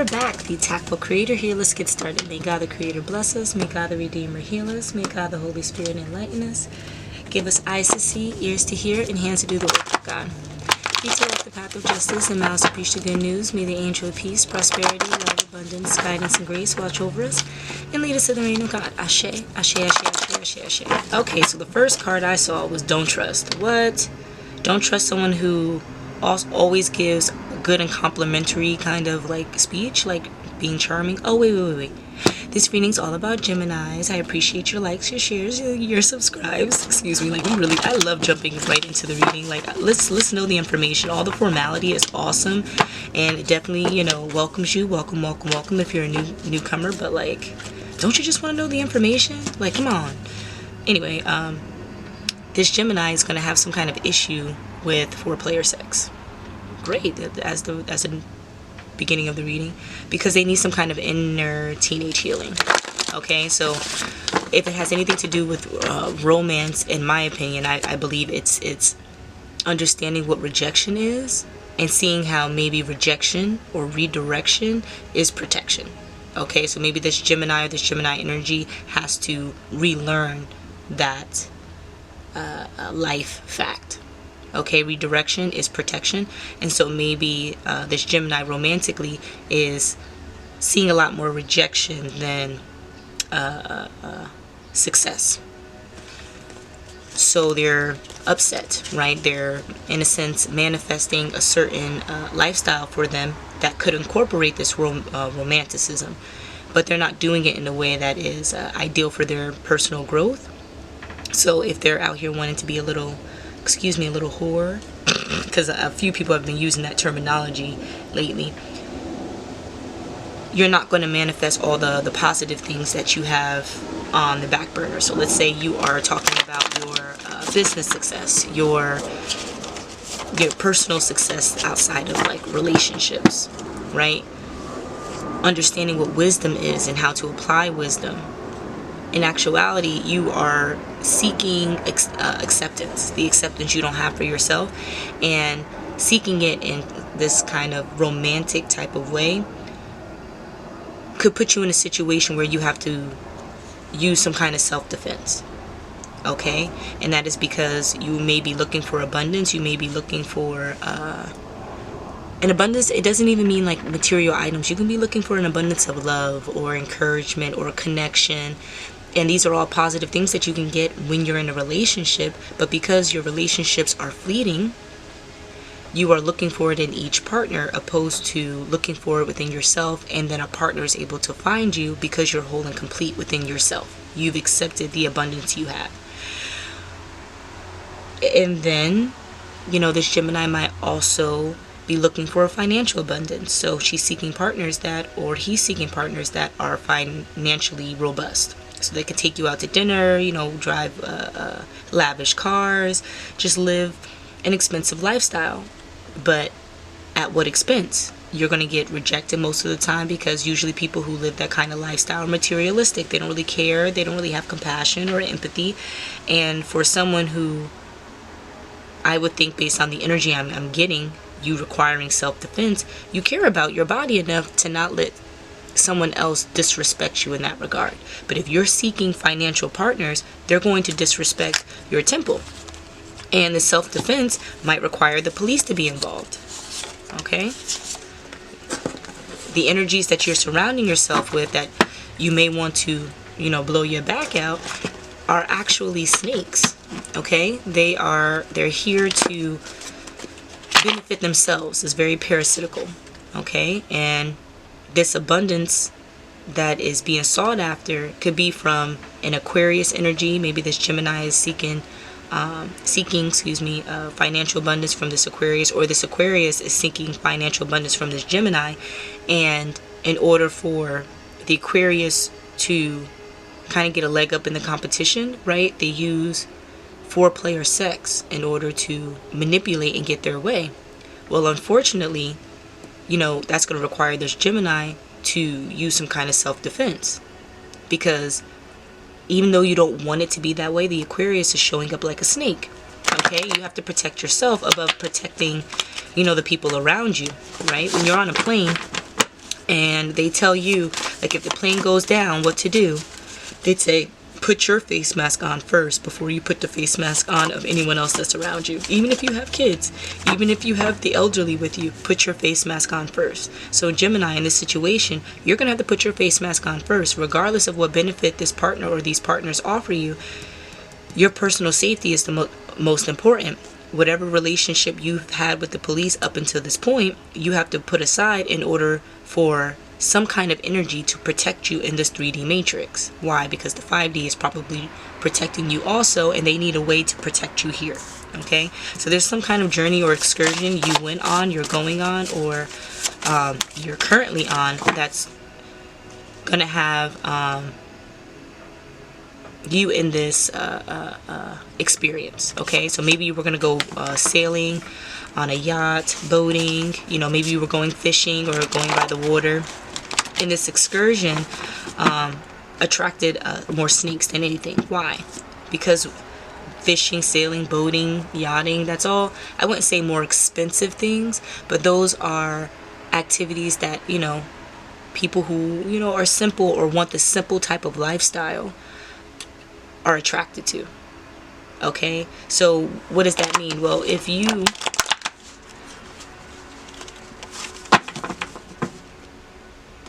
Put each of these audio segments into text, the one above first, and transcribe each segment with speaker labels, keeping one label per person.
Speaker 1: we're back. The TAKful Creator here. Let's get started. May God the Creator bless us. May God the Redeemer heal us. May God the Holy Spirit enlighten us. Give us eyes to see, ears to hear, and hands to do the work of God. Feet to walk the path of justice, and mouths to preach the good news. May the angel of peace, prosperity, love, abundance, guidance, and grace watch over us and lead us to the reign of God. Ashe, ashe, ashe, ashe, ashe, ashe. Okay, so the first card I saw was don't trust. What? Don't trust someone who always gives good and complimentary kind of like speech, like being charming. Oh, wait. This reading's all about Geminis. I appreciate your likes, your shares, your subscribes. Excuse me, like I love jumping right into the reading. Like let's know the information. All the formality is awesome, and it definitely, you know, welcomes you. Welcome if you're a newcomer. But like, don't you just want to know the information? Like, come on. Anyway, this Gemini is gonna have some kind of issue with foreplay or sex. Great, as the beginning of the reading, because they need some kind of inner teenage healing. Okay, so if it has anything to do with romance, in my opinion, I believe it's understanding what rejection is and seeing how maybe rejection or redirection is protection. Okay, so maybe this Gemini or this Gemini energy has to relearn that life fact. Okay, redirection is protection, and so maybe this Gemini romantically is seeing a lot more rejection than success. So they're upset, right? They're, in a sense, manifesting a certain lifestyle for them that could incorporate this romanticism, but they're not doing it in a way that is ideal for their personal growth. So if they're out here wanting to be a little whore, because a few people have been using that terminology lately, you're not going to manifest all the positive things that you have on the back burner. So let's say you are talking about your business success, your personal success outside of like relationships, right? Understanding what wisdom is and how to apply wisdom. In actuality, you are seeking acceptance, the acceptance you don't have for yourself, and seeking it in this kind of romantic type of way could put you in a situation where you have to use some kind of self-defense. Okay, and that is because you may be looking for abundance. You may be looking for an abundance. It doesn't even mean like material items. You can be looking for an abundance of love or encouragement or connection. And these are all positive things that you can get when you're in a relationship. But because your relationships are fleeting, you are looking for it in each partner, opposed to looking for it within yourself, and then a partner is able to find you because you're whole and complete within yourself. You've accepted the abundance you have. And then, you know, this Gemini might also be looking for a financial abundance. So she's seeking partners he's seeking partners that are financially robust. So they could take you out to dinner, you know, drive lavish cars, just live an expensive lifestyle. But at what expense? You're going to get rejected most of the time, because usually people who live that kind of lifestyle are materialistic. They don't really care. They don't really have compassion or empathy. And for someone who, I would think, based on the energy I'm getting, you requiring self-defense, you care about your body enough to not let someone else disrespect you in that regard. But if you're seeking financial partners, they're going to disrespect your temple, and the self-defense might require the police to be involved. Okay, the energies that you're surrounding yourself with that you may want to, you know, blow your back out are actually snakes. Okay, they're here to benefit themselves. It's very parasitical. Okay, and this abundance that is being sought after could be from an Aquarius energy. Maybe this Gemini is seeking financial abundance from this Aquarius, or this Aquarius is seeking financial abundance from this Gemini. And in order for the Aquarius to kind of get a leg up in the competition, right, they use foreplay or sex in order to manipulate and get their way. Well, unfortunately, you know, that's going to require this Gemini to use some kind of self-defense, because even though you don't want it to be that way, the Aquarius is showing up like a snake. Okay, you have to protect yourself above protecting, you know, the people around you, right? When you're on a plane and they tell you, like, if the plane goes down, what to do, they'd say, put your face mask on first before you put the face mask on of anyone else that's around you. Even if you have kids, even if you have the elderly with you, put your face mask on first. So Gemini, in this situation, you're going to have to put your face mask on first, regardless of what benefit this partner or these partners offer you. Your personal safety is the most important. Whatever relationship you've had with the police up until this point, you have to put aside in order for some kind of energy to protect you in this 3D matrix. Why? Because the 5D is probably protecting you also, and they need a way to protect you here. Okay, so there's some kind of journey or excursion you went on, you're going on, or you're currently on, that's gonna have you in this experience. Okay, so maybe you were gonna go sailing on a yacht, boating, you know, maybe you were going fishing or going by the water. In this excursion, attracted more snakes than anything. Why? Because fishing, sailing, boating, yachting, that's all, I wouldn't say more expensive things, but those are activities that, you know, people who, you know, are simple or want the simple type of lifestyle are attracted to. Okay, so what does that mean? Well, if you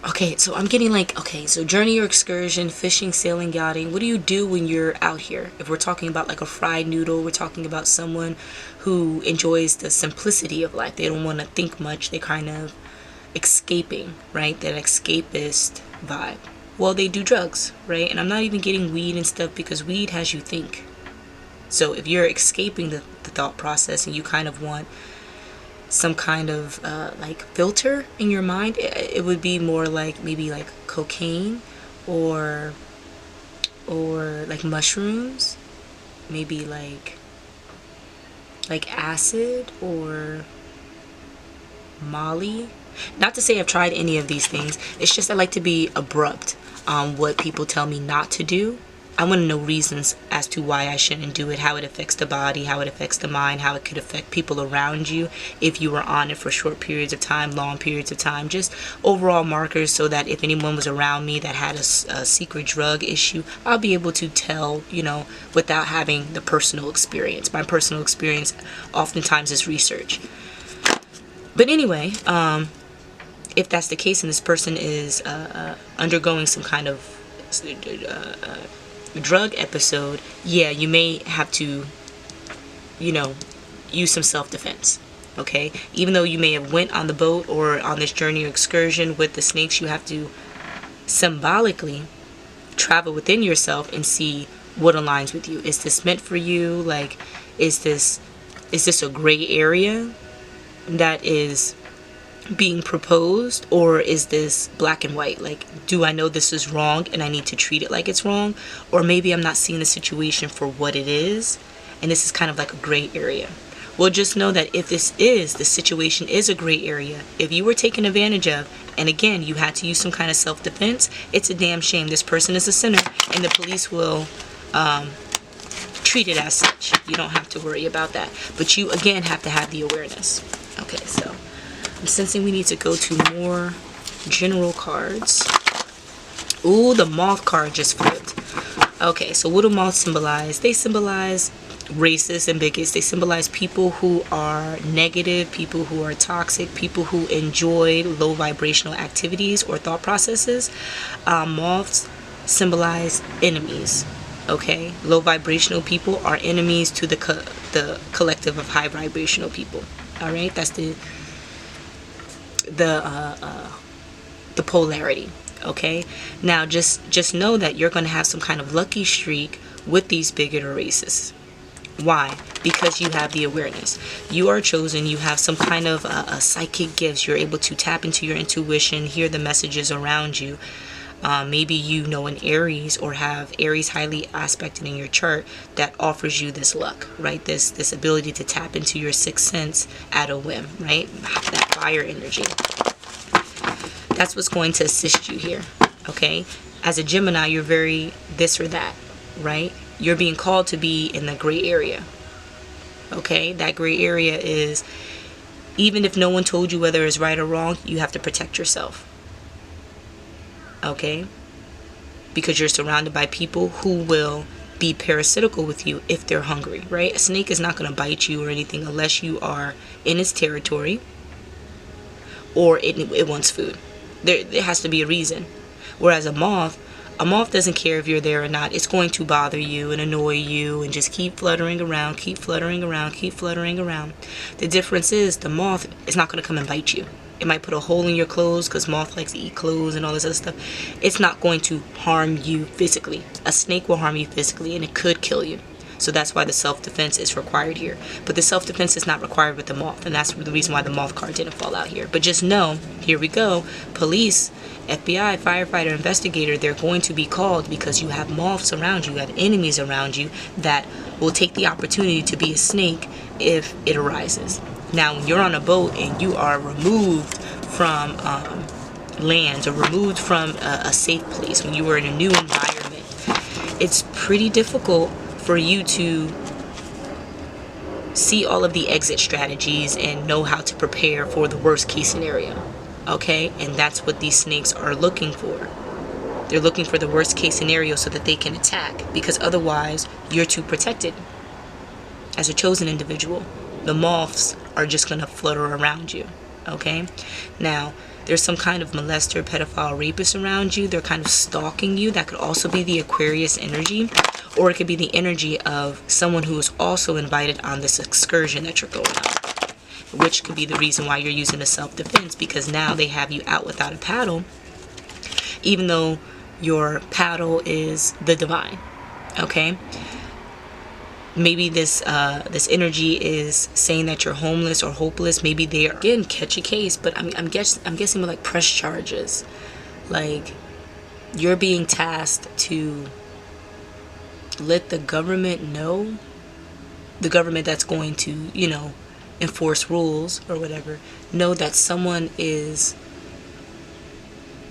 Speaker 1: okay, so I'm getting like, okay, so journey or excursion, fishing, sailing, yachting. What do you do when you're out here? If we're talking about like a fried noodle, we're talking about someone who enjoys the simplicity of life. They don't want to think much. They kind of escaping, right? That escapist vibe. Well, they do drugs, right? And I'm not even getting weed and stuff, because weed has you think. So if you're escaping the thought process and you kind of want some kind of like filter in your mind, it would be more like maybe like cocaine or like mushrooms, maybe like acid or Molly. Not to say I've tried any of these things, it's just I like to be abrupt on what people tell me not to do. I want to know reasons as to why I shouldn't do it, how it affects the body, how it affects the mind, how it could affect people around you if you were on it for short periods of time, long periods of time, just overall markers, so that if anyone was around me that had a secret drug issue, I'll be able to tell, you know, without having the personal experience. My personal experience oftentimes is research. But anyway, if that's the case and this person is undergoing some kind of drug episode, yeah, you may have to, you know, use some self-defense. Okay, even though you may have went on the boat or on this journey or excursion with the snakes, you have to symbolically travel within yourself and see what aligns with you. Is this meant for you? Like, is this a gray area that is being proposed, or is this black and white? Like, do I know this is wrong and I need to treat it like it's wrong, or maybe I'm not seeing the situation for what it is and this is kind of like a gray area? Well, just know that if the situation is a gray area, if you were taken advantage of, and again you had to use some kind of self-defense, it's a damn shame. This person is a sinner and the police will treat it as such. You don't have to worry about that, but you again have to have the awareness. Okay, so I'm sensing we need to go to more general cards. Ooh, the moth card just flipped. Okay, so what do moths symbolize? They symbolize racists and bigots. They symbolize people who are negative, people who are toxic, people who enjoy low vibrational activities or thought processes. Moths symbolize enemies. Okay, low vibrational people are enemies to the collective of high vibrational people. All right, that's the polarity. Okay, now just know that you're going to have some kind of lucky streak with these bigot or racists. Why? Because you have the awareness. You are chosen. You have some kind of psychic gifts. You're able to tap into your intuition, hear the messages around you. Maybe you know an Aries or have Aries highly aspected in your chart that offers you this luck, right? This ability to tap into your sixth sense at a whim, right? That fire energy. That's what's going to assist you here, okay? As a Gemini, you're very this or that, right? You're being called to be in the gray area, okay? That gray area is, even if no one told you whether it's right or wrong, you have to protect yourself. okay? Because you're surrounded by people who will be parasitical with you if they're hungry, right? A snake is not going to bite you or anything unless you are in its territory or it wants food. There has to be a reason. Whereas a moth doesn't care if you're there or not. It's going to bother you and annoy you and just keep fluttering around, keep fluttering around, keep fluttering around. The difference is the moth is not going to come and bite you. It might put a hole in your clothes because moth likes to eat clothes and all this other stuff. It's not going to harm you physically. A snake will harm you physically and it could kill you. So that's why the self-defense is required here. But the self-defense is not required with the moth. And that's the reason why the moth card didn't fall out here. But just know, here we go. Police, FBI, firefighter, investigator, they're going to be called because you have moths around you, you have enemies around you that will take the opportunity to be a snake if it arises. Now, when you're on a boat and you are removed from land or removed from a safe place, when you are in a new environment, it's pretty difficult for you to see all of the exit strategies and know how to prepare for the worst case scenario. Okay? And that's what these snakes are looking for. They're looking for the worst case scenario so that they can attack, because otherwise you're too protected as a chosen individual. The moths are just going to flutter around you. Okay? Now, there's some kind of molester, pedophile, rapist around you. They're kind of stalking you. That could also be the Aquarius energy. Or it could be the energy of someone who is also invited on this excursion that you're going on. Which could be the reason why you're using a self-defense, because now they have you out without a paddle, even though your paddle is the divine. Okay? Maybe this energy is saying that you're homeless or hopeless. Maybe they are, again, catch a case, but I'm guessing with like press charges. Like, you're being tasked to let the government know, the government that's going to, you know, enforce rules or whatever, know that someone is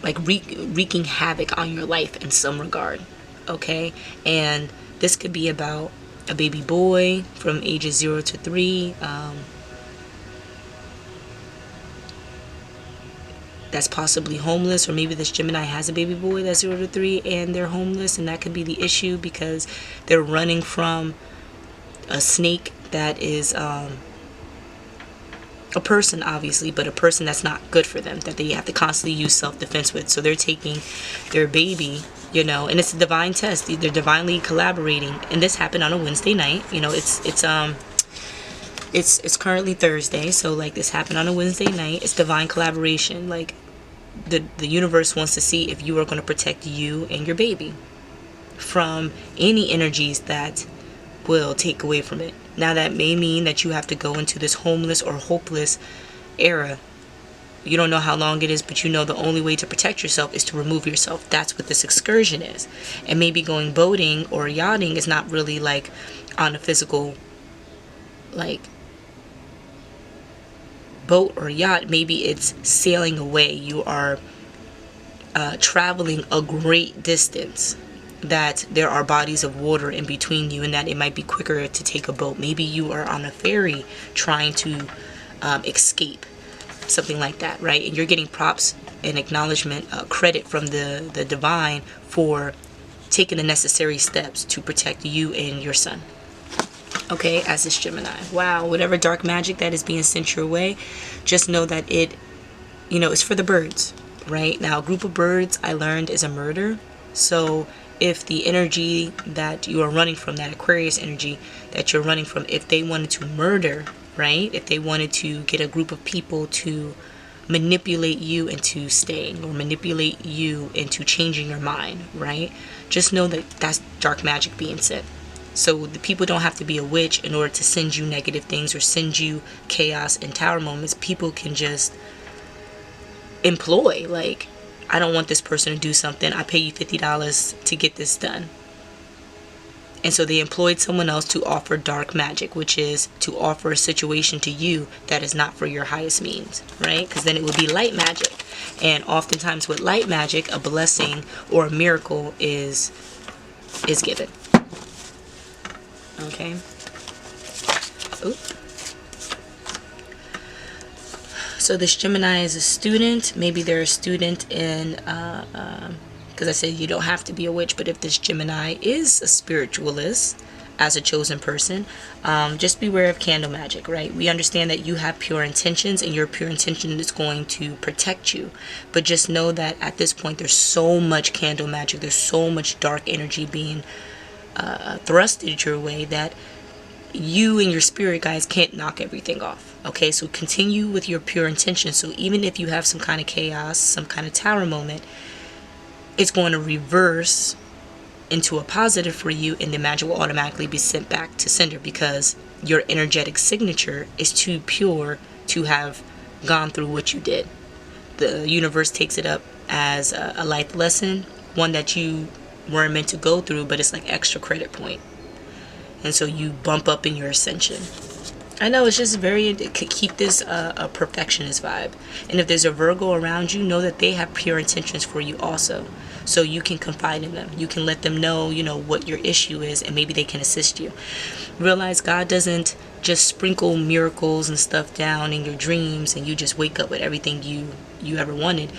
Speaker 1: like wreaking havoc on your life in some regard. Okay? And this could be about a baby boy from ages 0 to 3 that's possibly homeless, or maybe this Gemini has a baby boy that's 0 to 3 and they're homeless, and that could be the issue because they're running from a snake that is a person, obviously, but a person that's not good for them, that they have to constantly use self-defense with. So they're taking their baby, you know, and it's a divine test. They're divinely collaborating, and this happened on a Wednesday night. You know, it's currently Thursday, so like this happened on a Wednesday night. It's divine collaboration. Like the universe wants to see if you are going to protect you and your baby from any energies that will take away from it. Now, that may mean that you have to go into this homeless or hopeless era. You don't know how long it is, but you know the only way to protect yourself is to remove yourself. That's what this excursion is. And maybe going boating or yachting is not really like on a physical, like, boat or yacht. Maybe it's sailing away. You are traveling a great distance, that there are bodies of water in between you, and that it might be quicker to take a boat. Maybe you are on a ferry trying to escape, something like that, right? And you're getting props and acknowledgement, credit from the divine for taking the necessary steps to protect you and your son. Okay, as this Gemini. Wow, whatever dark magic that is being sent your way, just know that it, you know, it's for the birds, right? Now, a group of birds, I learned, is a murder. So if the energy that you are running from, that Aquarius energy that you're running from, if they wanted to murder, right? If they wanted to get a group of people to manipulate you into staying, or manipulate you into changing your mind, right? Just know that that's dark magic being sent. So the people don't have to be a witch in order to send you negative things or send you chaos and tower moments. People can just employ, like, I don't want this person to do something. I pay you $50 to get this done. And so they employed someone else to offer dark magic, which is to offer a situation to you that is not for your highest means, right? Because then it would be light magic. And oftentimes with light magic, a blessing or a miracle is given. Okay. Oop. So this Gemini is a student. Maybe they're a student in, because I said you don't have to be a witch, but if this Gemini is a spiritualist as a chosen person, just beware of candle magic, right? We understand that you have pure intentions and your pure intention is going to protect you. But just know that at this point, there's so much candle magic. There's so much dark energy being thrusted your way that you and your spirit guides can't knock everything off. Okay, so continue with your pure intention. So even if you have some kind of chaos, some kind of tower moment, it's going to reverse into a positive for you, and the magic will automatically be sent back to sender because your energetic signature is too pure to have gone through what you did. The universe takes it up as a life lesson, one that you weren't meant to go through, but it's like extra credit point. And so you bump up in your ascension. I know it's just it could keep this a perfectionist vibe. And if there's a Virgo around you, know that they have pure intentions for you also. So you can confide in them. You can let them know, what your issue is, and maybe they can assist you. Realize God doesn't just sprinkle miracles and stuff down in your dreams and you just wake up with everything you ever wanted.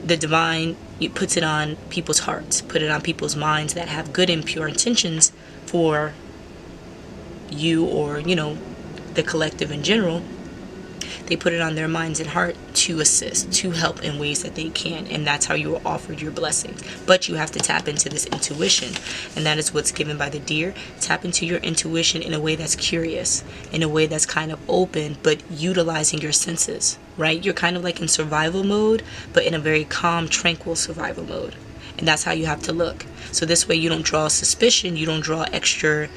Speaker 1: The divine puts it on people's hearts, put it on people's minds that have good and pure intentions for you or, the collective in general. They put it on their minds and heart to assist, to help in ways that they can. And that's how you are offered your blessings. But you have to tap into this intuition. And that is what's given by the deer. Tap into your intuition in a way that's curious, in a way that's kind of open, but utilizing your senses, right? You're kind of like in survival mode, but in a very calm, tranquil survival mode. And that's how you have to look. So this way you don't draw suspicion, you don't draw extra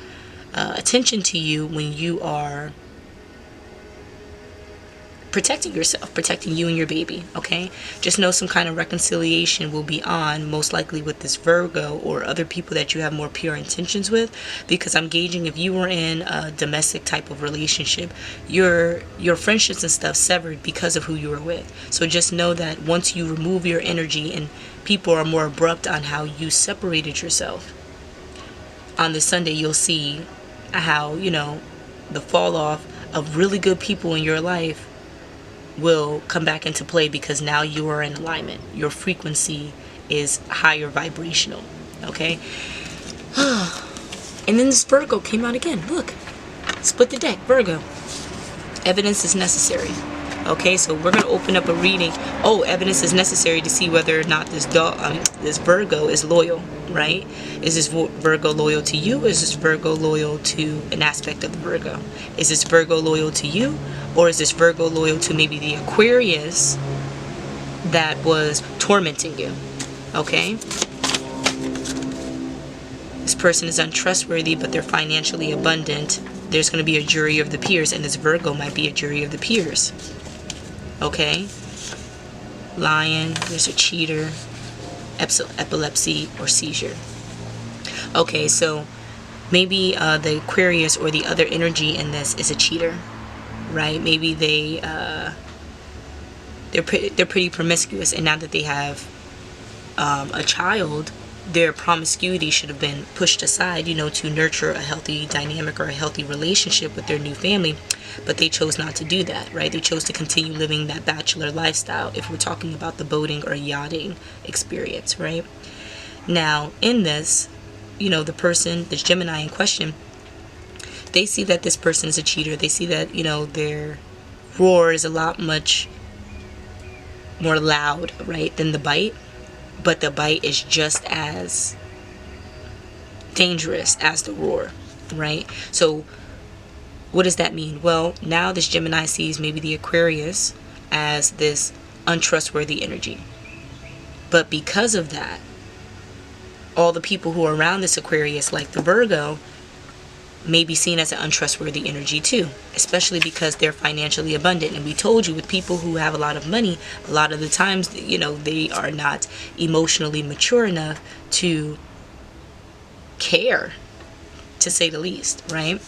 Speaker 1: attention to you when you are protecting yourself, protecting you and your baby. Okay, just know some kind of reconciliation will be on, most likely with this Virgo or other people that you have more pure intentions with, because I'm gauging if you were in a domestic type of relationship, your friendships and stuff severed because of who you were with. So just know that once you remove your energy and people are more abrupt on how you separated yourself, on this Sunday you'll see how the fall off of really good people in your life will come back into play, because now you are in alignment. Your frequency is higher vibrational. Okay. And then this Virgo came out again. Look, split the deck. Virgo, evidence is necessary. Okay, so we're going to open up a reading. Oh, evidence is necessary to see whether or not this Virgo is loyal, right? Is this Virgo loyal to you? Is this Virgo loyal to an aspect of the Virgo? Is this Virgo loyal to you? Or is this Virgo loyal to maybe the Aquarius that was tormenting you? Okay? This person is untrustworthy, but they're financially abundant. There's going to be a jury of the peers, and this Virgo might be a jury of the peers. Okay? Lion, there's a cheater, epilepsy, or seizure. Okay, so maybe the Aquarius or the other energy in this is a cheater, right? Maybe they're pretty promiscuous, and now that they have a child, their promiscuity should have been pushed aside, to nurture a healthy dynamic or a healthy relationship with their new family. But they chose not to do that, right? They chose to continue living that bachelor lifestyle, if we're talking about the boating or yachting experience, right? Now, in this, the person, this Gemini in question, they see that this person is a cheater. They see that, their roar is a lot much more loud, right, than the bite. But the bite is just as dangerous as the roar, right? So what does that mean? Well, now this Gemini sees maybe the Aquarius as this untrustworthy energy. But because of that, all the people who are around this Aquarius, like the Virgo, may be seen as an untrustworthy energy too, especially because they're financially abundant. And we told you, with people who have a lot of money, a lot of the times, they are not emotionally mature enough to care, to say the least, right?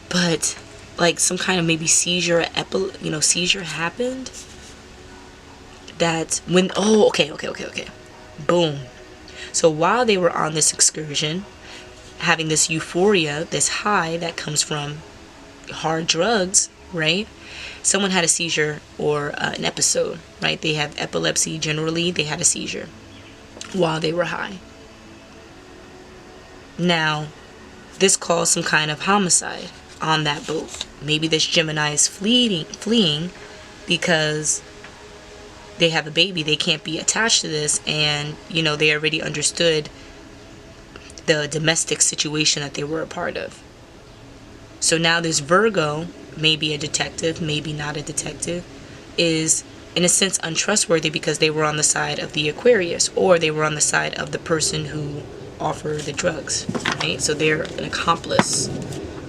Speaker 1: But like some kind of maybe seizure, seizure happened. That when, okay. Boom. So while they were on this excursion, having this euphoria, this high that comes from hard drugs, right? Someone had a seizure or an episode, right? They have epilepsy. Generally, they had a seizure while they were high. Now, this caused some kind of homicide on that boat. Maybe this Gemini is fleeing because they have a baby. They can't be attached to this, and they already understood the domestic situation that they were a part of. So now this Virgo, maybe a detective, maybe not a detective, is in a sense untrustworthy because they were on the side of the Aquarius, or they were on the side of the person who offered the drugs, right? So they're an accomplice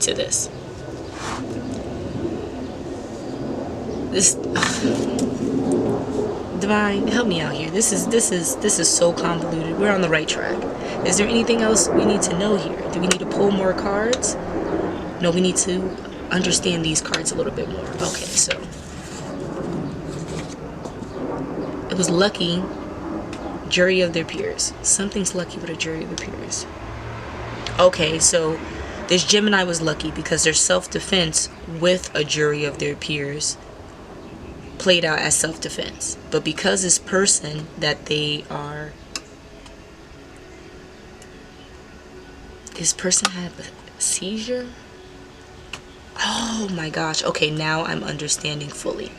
Speaker 1: to this. Divine, help me out here. This is so convoluted. We're on the right track. Is there anything else we need to know here? Do we need to pull more cards? No, we need to understand these cards a little bit more. Okay, so it was lucky, jury of their peers. Something's lucky with a jury of their peers. Okay, so this Gemini was lucky because their self-defense with a jury of their peers played out as self-defense. But because this person that this person had a seizure. Oh my gosh. Okay, now I'm understanding fully.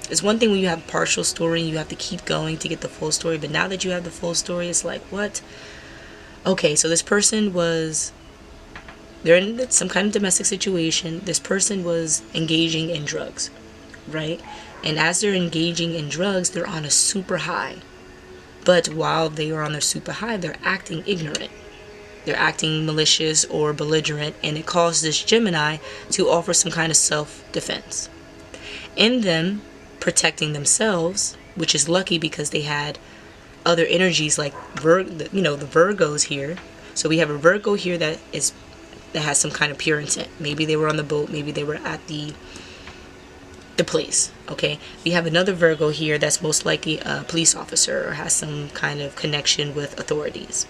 Speaker 1: It's one thing when you have a partial story and you have to keep going to get the full story, but now that you have the full story, it's like, what? Okay, so this person they're in some kind of domestic situation. This person was engaging in drugs, right? And as they're engaging in drugs, they're on a super high. But while they are on their super high, they're acting ignorant. They're acting malicious or belligerent, and it caused this Gemini to offer some kind of self-defense. In them protecting themselves, which is lucky because they had other energies like the Virgos here. So we have a Virgo here that has some kind of pure intent. Maybe they were on the boat, maybe they were at the place. Okay, we have another Virgo here that's most likely a police officer or has some kind of connection with authorities.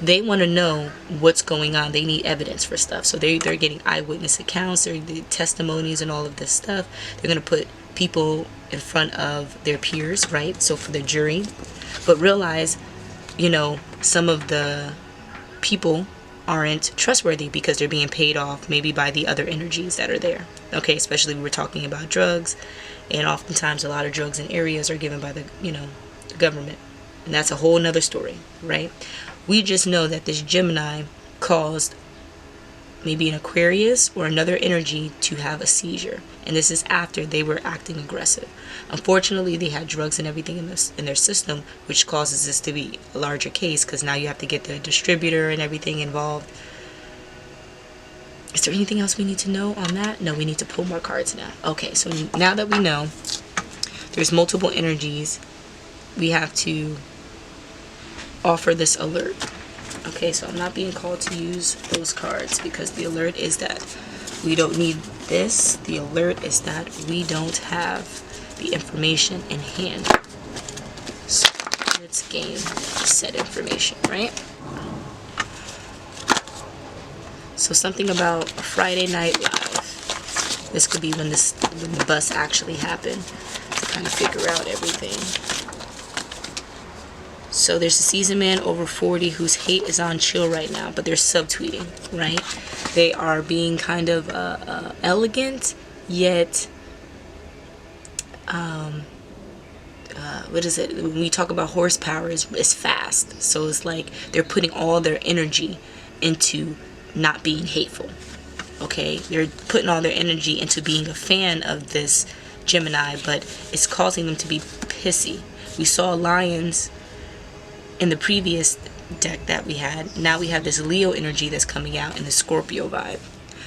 Speaker 1: They want to know what's going on. They need evidence for stuff. So they're getting eyewitness accounts, they're the testimonies and all of this stuff. They're going to put people in front of their peers, right? So for the jury. But realize, some of the people aren't trustworthy because they're being paid off maybe by the other energies that are there. Okay, especially when we're talking about drugs. And oftentimes a lot of drugs in areas are given by the government. And that's a whole nother story, right? We just know that this Gemini caused maybe an Aquarius or another energy to have a seizure. And this is after they were acting aggressive. Unfortunately, they had drugs and everything in their system, which causes this to be a larger case because now you have to get the distributor and everything involved. Is there anything else we need to know on that? No, we need to pull more cards now. Okay, so now that we know there's multiple energies, we have to offer this alert. Okay, so I'm not being called to use those cards because the alert is that we don't need this. The alert is that we don't have the information in hand. So let's gain said information, right? So something about a Friday Night Live. This could be when the bust actually happened to kind of figure out everything. So there's a seasoned man over 40 whose hate is on chill right now, but they're subtweeting, right? They are being kind of elegant, yet, what is it? When we talk about horsepower, it's fast. So it's like they're putting all their energy into not being hateful, okay? They're putting all their energy into being a fan of this Gemini, but it's causing them to be pissy. We saw lions in the previous deck that we had. Now we have this Leo energy that's coming out in the Scorpio vibe.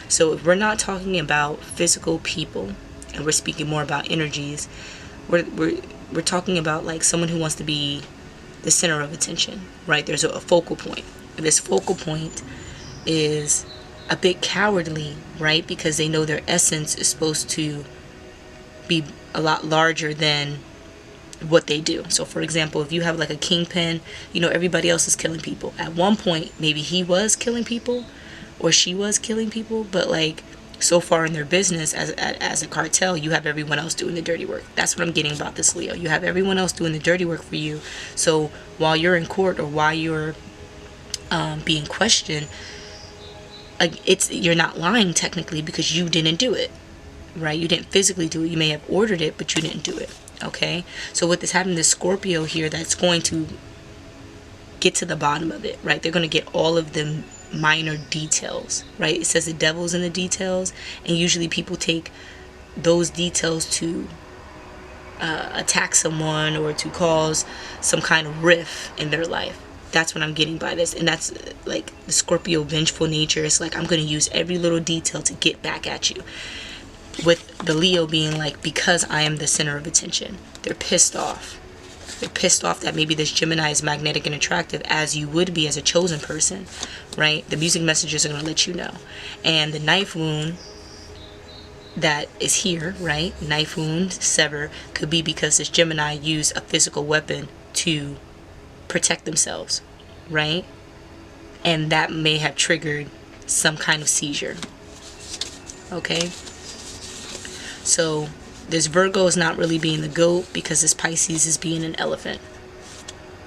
Speaker 1: So if we're not talking about physical people and we're speaking more about energies, we're talking about like someone who wants to be the center of attention, right? There's a focal point. This focal point is a bit cowardly, right? Because they know their essence is supposed to be a lot larger than what they do. So for example, if you have like a kingpin, everybody else is killing people. At one point, maybe he was killing people or she was killing people, but like so far in their business as a cartel, you have everyone else doing the dirty work. That's what I'm getting about this, Leo. You have everyone else doing the dirty work for you. So while you're in court, or while you're being questioned, you're not lying technically, because you didn't do it, right? You didn't physically do it. You may have ordered it, but you didn't do it. Okay, so with this having this Scorpio here, that's going to get to the bottom of it, right? They're going to get all of the minor details, right? It says the devil's in the details, and usually people take those details to attack someone, or to cause some kind of rift in their life. That's what I'm getting by this. And that's like the Scorpio vengeful nature. It's like, I'm going to use every little detail to get back at you. With the Leo being like, because I am the center of attention. They're pissed off. They're pissed off that maybe this Gemini is magnetic and attractive, as you would be as a chosen person, right? The music messages are going to let you know. And the knife wound that is here, right? Knife wound, sever, could be because this Gemini used a physical weapon to protect themselves, right? And that may have triggered some kind of seizure. Okay? So this Virgo is not really being the goat, because this Pisces is being an elephant,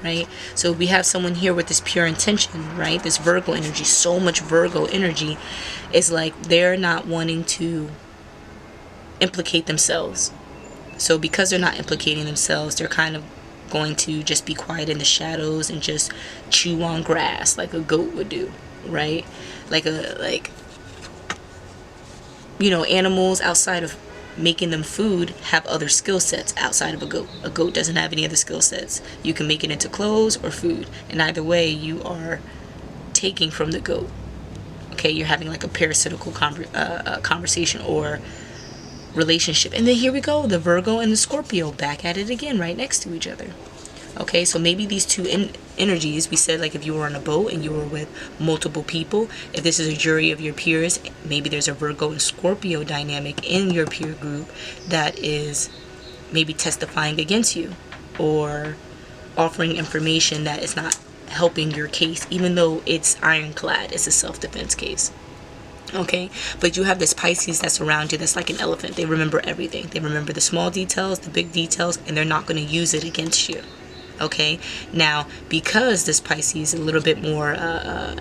Speaker 1: right? So we have someone here with this pure intention, right? This Virgo energy, so much Virgo energy, is like they're not wanting to implicate themselves. So because they're not implicating themselves, they're kind of going to just be quiet in the shadows and just chew on grass like a goat would do, right? Like animals outside of making them food have other skill sets outside of a goat. A goat doesn't have any other skill sets. You can make it into clothes or food, and either way you are taking from the goat. Okay, you're having like a parasitical conversation or relationship. And then here we go, the Virgo and the Scorpio back at it again, right next to each other. Okay, so maybe these two energies, we said, like if you were on a boat and you were with multiple people, if this is a jury of your peers, maybe there's a Virgo and Scorpio dynamic in your peer group that is maybe testifying against you, or offering information that is not helping your case, even though it's ironclad, it's a self-defense case. Okay, but you have this Pisces that's around you that's like an elephant. They remember everything. They remember the small details, the big details, and they're not going to use it against you. Okay, now because this Pisces is a little bit more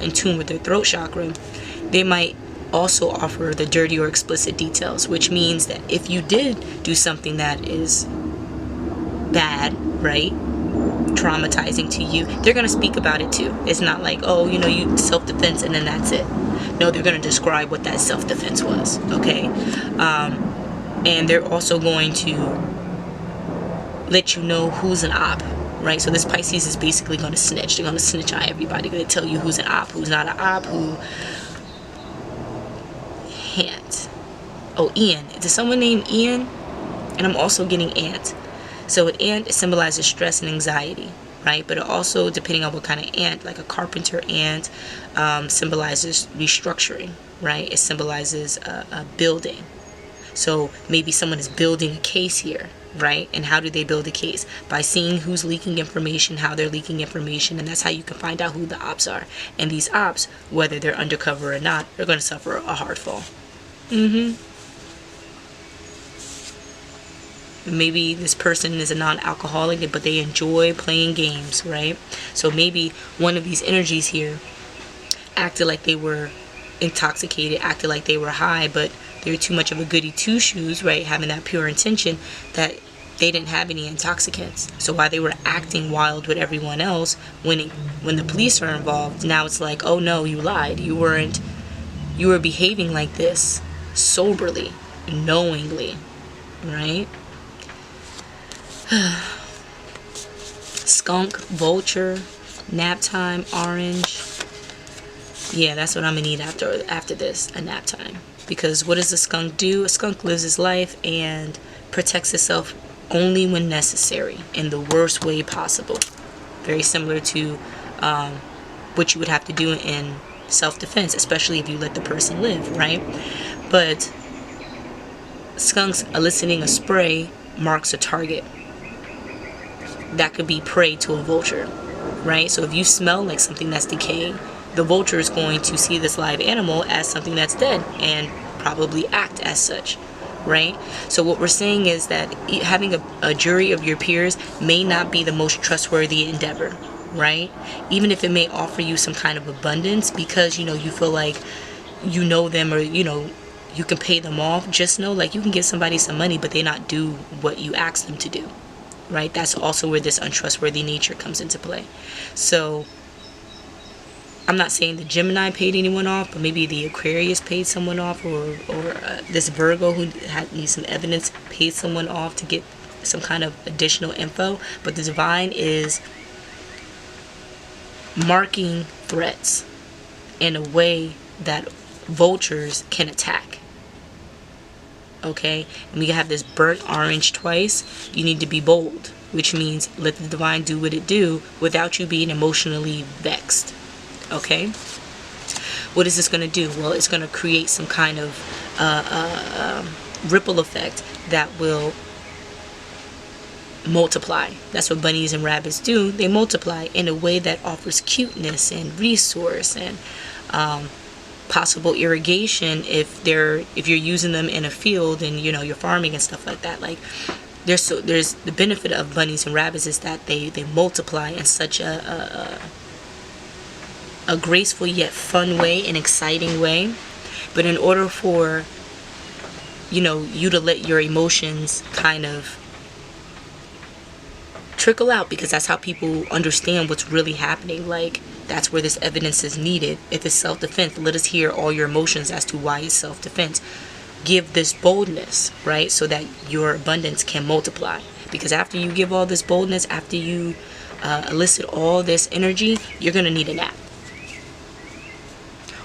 Speaker 1: in tune with their throat chakra, they might also offer the dirty or explicit details, which means that if you did do something that is bad, right, traumatizing to you, they're going to speak about it too. It's not like, oh, you self-defense and then that's it. No, they're going to describe what that self-defense was. Okay, and they're also going to let you know who's an op, right? So this Pisces is basically going to snitch. They're going to snitch on everybody. They're going to tell you who's an op, who's not an op, who can't. Oh, Ian. There's someone named Ian, and I'm also getting ant. So an ant, it symbolizes stress and anxiety, right? But it also, depending on what kind of ant, like a carpenter ant, symbolizes restructuring, right? It symbolizes a building. So maybe someone is building a case here, right? And how do they build a case? By seeing who's leaking information, how they're leaking information, and that's how you can find out who the ops are. And these ops, whether they're undercover or not, are going to suffer a hard fall. Maybe this person is a non-alcoholic, but they enjoy playing games, right? So maybe one of these energies here acted like they were intoxicated, acted like they were high, but they were too much of a goody two-shoes, right? Having that pure intention that they didn't have any intoxicants. So while they were acting wild with everyone else, when the police are involved, now it's like, oh no, you lied. You were behaving like this soberly, knowingly, right? Skunk, vulture, nap time, orange. Yeah, that's what I'm gonna need after this, a nap time. Because what does a skunk do? A skunk lives his life and protects itself only when necessary, in the worst way possible. Very similar to what you would have to do in self-defense, especially if you let the person live, right? But skunks eliciting a spray marks a target. That could be prey to a vulture, right? So if you smell like something that's decaying, the vulture is going to see this live animal as something that's dead and probably act as such, right? So what we're saying is that having a jury of your peers may not be the most trustworthy endeavor, right? Even if it may offer you some kind of abundance because, you feel like you know them, or, you can pay them off. Just know, like, you can give somebody some money, but they not do what you ask them to do, right? That's also where this untrustworthy nature comes into play. So I'm not saying the Gemini paid anyone off, but maybe the Aquarius paid someone off, or this Virgo who needs some evidence paid someone off to get some kind of additional info. But the divine is marking threats in a way that vultures can attack. Okay, and we have this burnt orange twice. You need to be bold, which means let the divine do what it do without you being emotionally vexed. Okay, what is this going to do? Well, it's going to create some kind of ripple effect that will multiply. That's what bunnies and rabbits do. They multiply in a way that offers cuteness and resource and possible irrigation if you're using them in a field and you're farming and stuff like that. Like there's the benefit of bunnies and rabbits is that they multiply in such a graceful yet fun way, an exciting way. But in order for you to let your emotions kind of trickle out, because that's how people understand what's really happening, like that's where this evidence is needed. If it's self-defense, let us hear all your emotions as to why it's self-defense. Give this boldness, right, so that your abundance can multiply. Because after you give all this boldness, after you elicit all this energy, you're going to need a nap.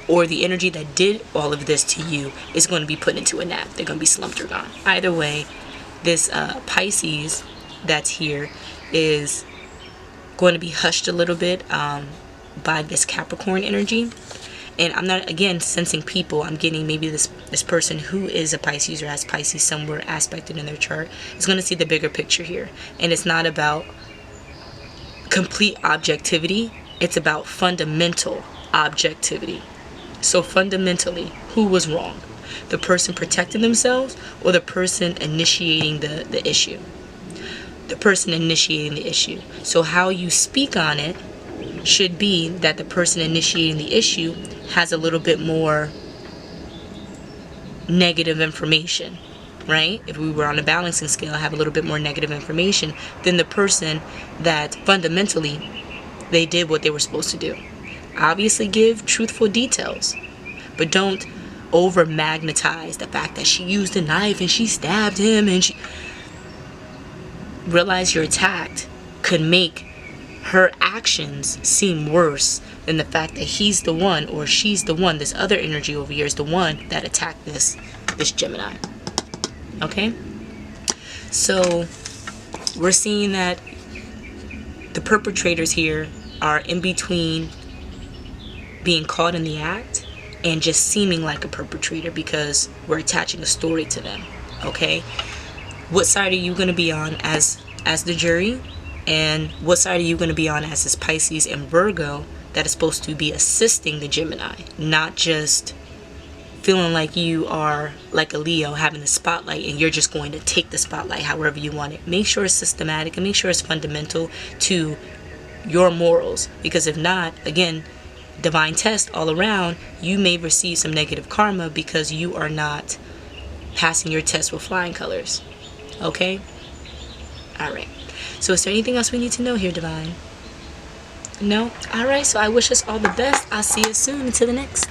Speaker 1: Or the energy that did all of this to you is going to be put into a nap. They're going to be slumped or gone. Either way, this Pisces that's here is going to be hushed a little bit by this Capricorn energy. And I'm not, again, sensing people. I'm getting maybe this person who is a Pisces or has Pisces somewhere aspected in their chart is going to see the bigger picture here. And it's not about complete objectivity. It's about fundamental objectivity. So fundamentally, who was wrong? The person protecting themselves or the person initiating the issue? The person initiating the issue. So how you speak on it should be that the person initiating the issue has a little bit more negative information, right? If we were on a balancing scale, have a little bit more negative information than the person that fundamentally they did what they were supposed to do. Obviously give truthful details, but don't over magnetize the fact that she used a knife and she stabbed him and she... Realize your attack could make her actions seem worse than the fact that he's the one, or she's the one, this other energy over here is the one that attacked this Gemini. Okay? So we're seeing that the perpetrators here are in between being caught in the act and just seeming like a perpetrator because we're attaching a story to them. Okay? What side are you going to be on as the jury? And what side are you going to be on as this Pisces and Virgo that is supposed to be assisting the Gemini, not just feeling like you are like a Leo having the spotlight and you're just going to take the spotlight however you want it. Make sure it's systematic and make sure it's fundamental to your morals, because if not, again, divine test all around, you may receive some negative karma because you are not passing your test with flying colors. Okay? Alright. So is there anything else we need to know here, divine? No? Alright, so I wish us all the best. I'll see you soon. Until the next.